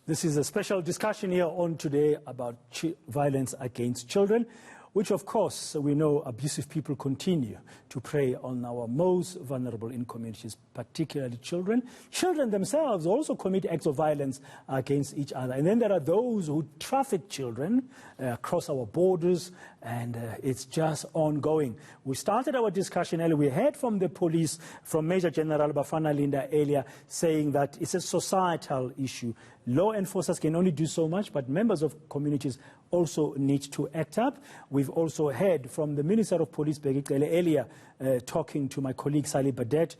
This is a special discussion here on today about violence against children, which of course we know abusive people continue to prey on our most vulnerable in communities, particularly children. Children themselves also commit acts of violence against each other. And then there are those who traffic children across our borders, and it's just ongoing. We started our discussion earlier. We heard from the police, from Major General Bafana Linda earlier, saying that it's a societal issue. Law enforcers can only do so much, but members of communities also need to act up. We've also heard from the Minister of Police, earlier, talking to my colleague, Sally Badet,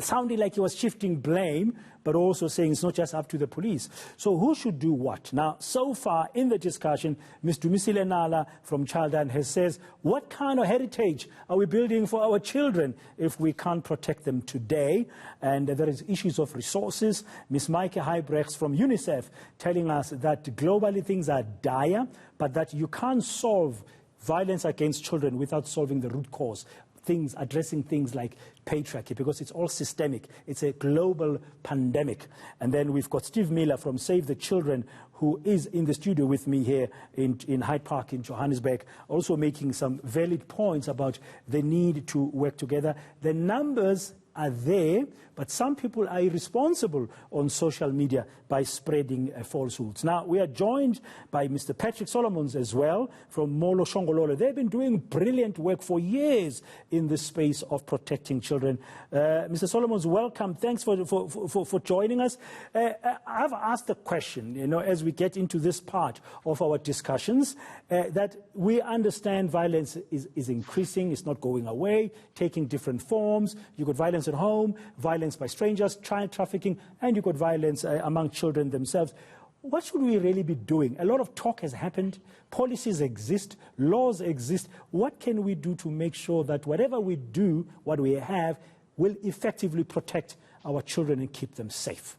sounding like he was shifting blame, but also saying it's not just up to the police. So who should do what? Now, so far in the discussion, Ms. Dumisile Nala from Childline has says, what kind of heritage are we building for our children if we can't protect them today? And there is issues of resources. Ms. Mayke Huijbregts from Unicef telling us that globally things are dire, but that you can't solve violence against children without solving the root cause. Addressing things like patriarchy, because it's all systemic. It's a global pandemic. And then we've got Steve Miller from Save the Children, who is in the studio with me here in Hyde Park in Johannesburg, also making some valid points about the need to work together. The numbers are there, but some people are irresponsible on social media by spreading falsehoods. Now, we are joined by Mr. Patrick Solomons as well from Molo Songololo. They've been doing brilliant work for years in the space of protecting children. Mr. Solomons, welcome. Thanks for joining us. I've asked a question, as we get into this part of our discussions, that we understand violence is increasing, it's not going away, taking different forms. You've got violence at home, violence by strangers, child trafficking, and you've got violence among children themselves. What should we really be doing? A lot of talk has happened, policies exist, laws exist. What can we do to make sure that whatever we do, what we have, will effectively protect our children and keep them safe?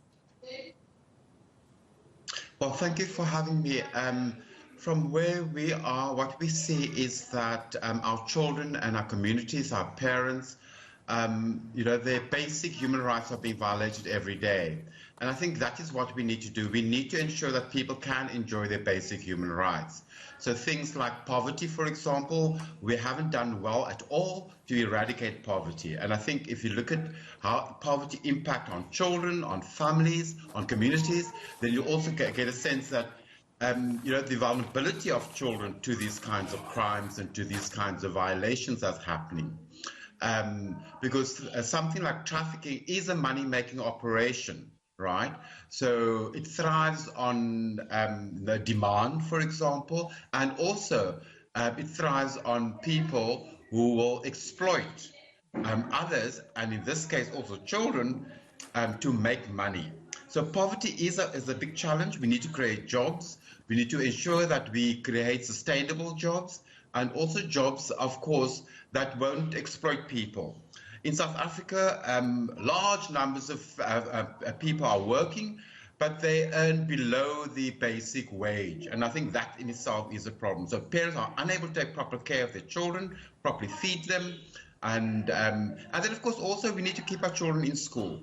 Well, thank you for having me. From where we are, what we see is that our children and our communities, our parents, their basic human rights are being violated every day. And I think that is what we need to do. We need to ensure that people can enjoy their basic human rights. So things like poverty, for example, we haven't done well at all to eradicate poverty. And I think if you look at how poverty impacts on children, on families, on communities, then you also get a sense that the vulnerability of children to these kinds of crimes and to these kinds of violations that's happening. Because something like trafficking is a money-making operation, right? So it thrives on the demand, for example, and also it thrives on people who will exploit others, and in this case also children, to make money. So poverty is a big challenge. We need to create jobs. We need to ensure that we create sustainable jobs, and also jobs, of course, that won't exploit people. In South Africa, large numbers of people are working, but they earn below the basic wage. And I think that in itself is a problem. So parents are unable to take proper care of their children, properly feed them. And then, of course, also we need to keep our children in school.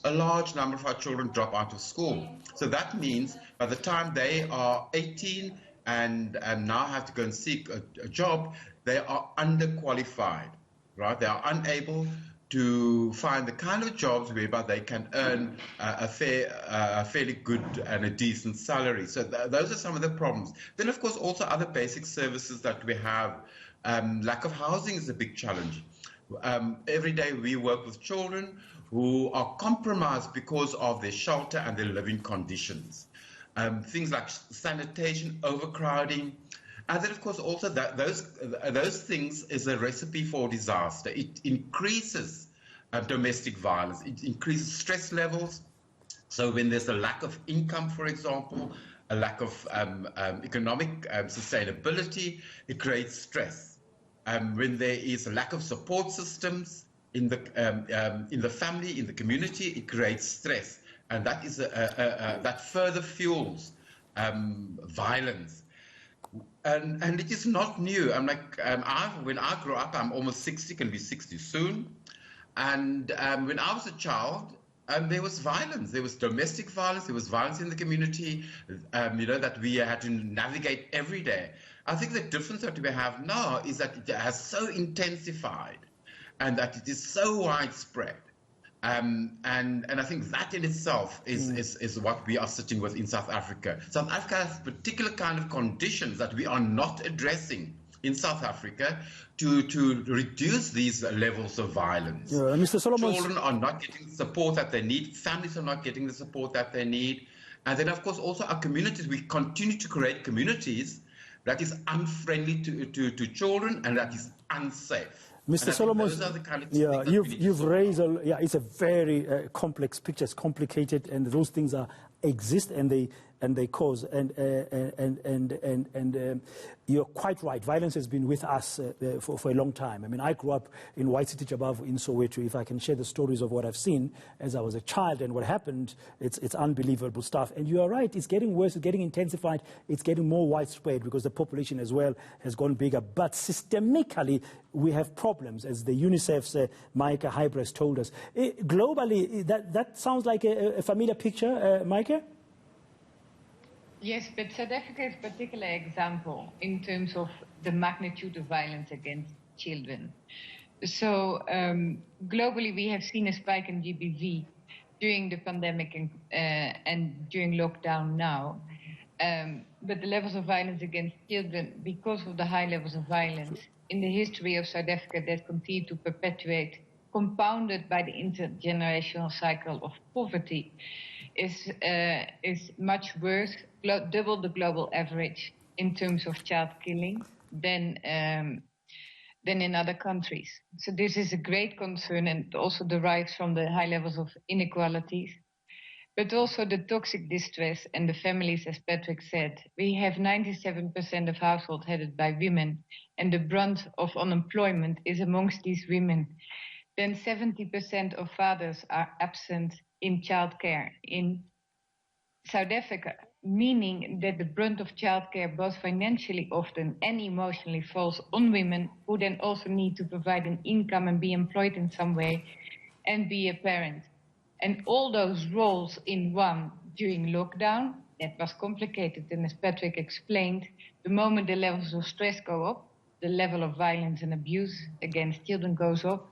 A large number of our children drop out of school. So that means by the time they are 18 and now have to go and seek a job, they are underqualified, right? They are unable to find the kind of jobs whereby they can earn a fairly good and a decent salary. So those are some of the problems. Then, of course, also other basic services that we have. Lack of housing is a big challenge. Every day we work with children who are compromised because of their shelter and their living conditions. Things like sanitation, overcrowding, and then, of course, also those things is a recipe for disaster. It increases domestic violence. It increases stress levels. So when there's a lack of income, for example, a lack of economic sustainability, it creates stress. When there is a lack of support systems in the family, in the community, it creates stress, and that is that further fuels violence. And it is not new. I'm like, when I grew up, I'm almost 60, can be 60 soon. And when I was a child, There was violence. There was domestic violence. There was violence in the community, that we had to navigate every day. I think the difference that we have now is that it has so intensified and that it is so widespread. And I think that in itself is what we are sitting with in South Africa. South Africa has particular kind of conditions that we are not addressing in South Africa to reduce these levels of violence. Yeah, Mr. Solomon, children are not getting the support that they need. Families are not getting the support that they need. And then, of course, also our communities. We continue to create communities that is unfriendly to children and that is unsafe. Mr. Solomon, kind of you've raised it's a very complex picture. It's complicated, and those things exist and they cause and you're quite right. Violence has been with us for a long time. I mean, I grew up in White City Jabavu in Soweto. If I can share the stories of what I've seen as I was a child and what happened, it's unbelievable stuff. And you are right, it's getting worse, it's getting intensified, it's getting more widespread because the population as well has gone bigger. But systemically, we have problems, as the Unicef's Mayke Huijbregts told us. Globally, that sounds like a familiar picture, Mayke? Yes, but South Africa is a particular example in terms of the magnitude of violence against children. So globally, we have seen a spike in GBV during the pandemic and during lockdown now. But the levels of violence against children, because of the high levels of violence in the history of South Africa that continue to perpetuate, compounded by the intergenerational cycle of poverty, is much worse, double the global average in terms of child killing than in other countries. So this is a great concern and also derives from the high levels of inequalities, but also the toxic distress and the families, as Patrick said. We have 97% of households headed by women, and the brunt of unemployment is amongst these women. Then 70% of fathers are absent in childcare in South Africa, meaning that the brunt of childcare, both financially often and emotionally, falls on women, who then also need to provide an income and be employed in some way and be a parent. And all those roles in one during lockdown, that was complicated, and as Patrick explained, the moment the levels of stress go up, the level of violence and abuse against children goes up.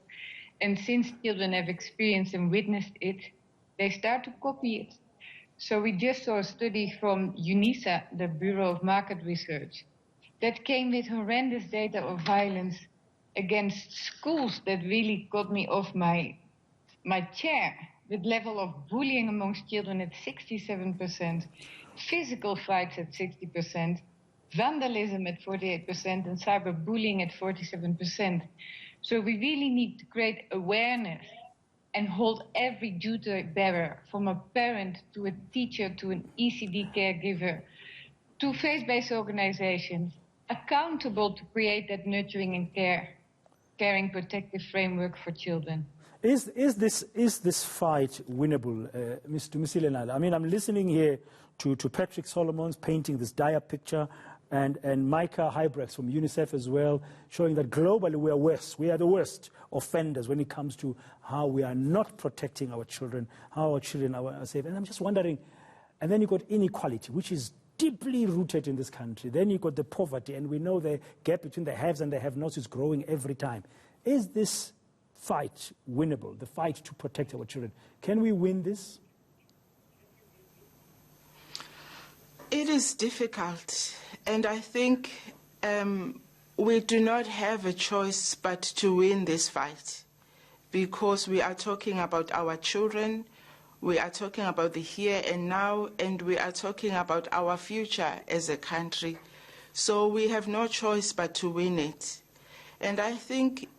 And since children have experienced and witnessed it, they start to copy it. So we just saw a study from UNICEF, the Bureau of Market Research, that came with horrendous data of violence against schools that really got me off my chair. With level of bullying amongst children at 67%, physical fights at 60%, vandalism at 48%, and cyberbullying at 47%. So we really need to create awareness and hold every duty bearer, from a parent to a teacher to an ECD caregiver, to faith-based organizations, accountable to create that nurturing and caring, protective framework for children. Is this fight winnable, Ms. Dumisile Nala? I mean, I'm listening here to Patrick Solomon's painting this dire picture, and Mayke Huijbregts from UNICEF as well, showing that globally we are worse. We are the worst offenders when it comes to how we are not protecting our children, how our children are safe. And I'm just wondering, and then you've got inequality, which is deeply rooted in this country. Then you've got the poverty, and we know the gap between the haves and the have-nots is growing every time. Is this fight winnable, the fight to protect our children? Can we win this? It is difficult, and I think we do not have a choice but to win this fight, because we are talking about our children, we are talking about the here and now, and we are talking about our future as a country. So we have no choice but to win it. And I think,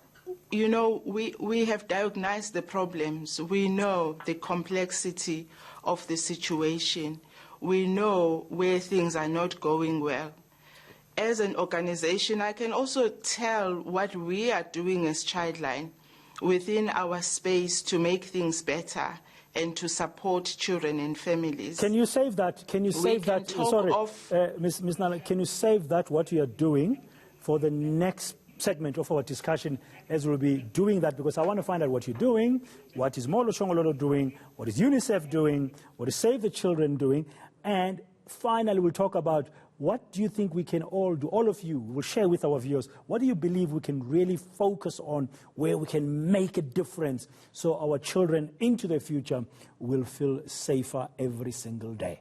you know, we have diagnosed the problems. We know the complexity of the situation. We know where things are not going well. As an organization, I can also tell what we are doing as Childline within our space to make things better and to support children and families. Can you save that? Can you save that? Sorry, Ms. Nala, can you save that, what you are doing, for the next segment of our discussion, as we'll be doing that, because I want to find out what you're doing, what is Molo Songololo doing, what is UNICEF doing, what is Save the Children doing, and finally we'll talk about what do you think we can all do, all of you will share with our viewers, what do you believe we can really focus on, where we can make a difference so our children into the future will feel safer every single day.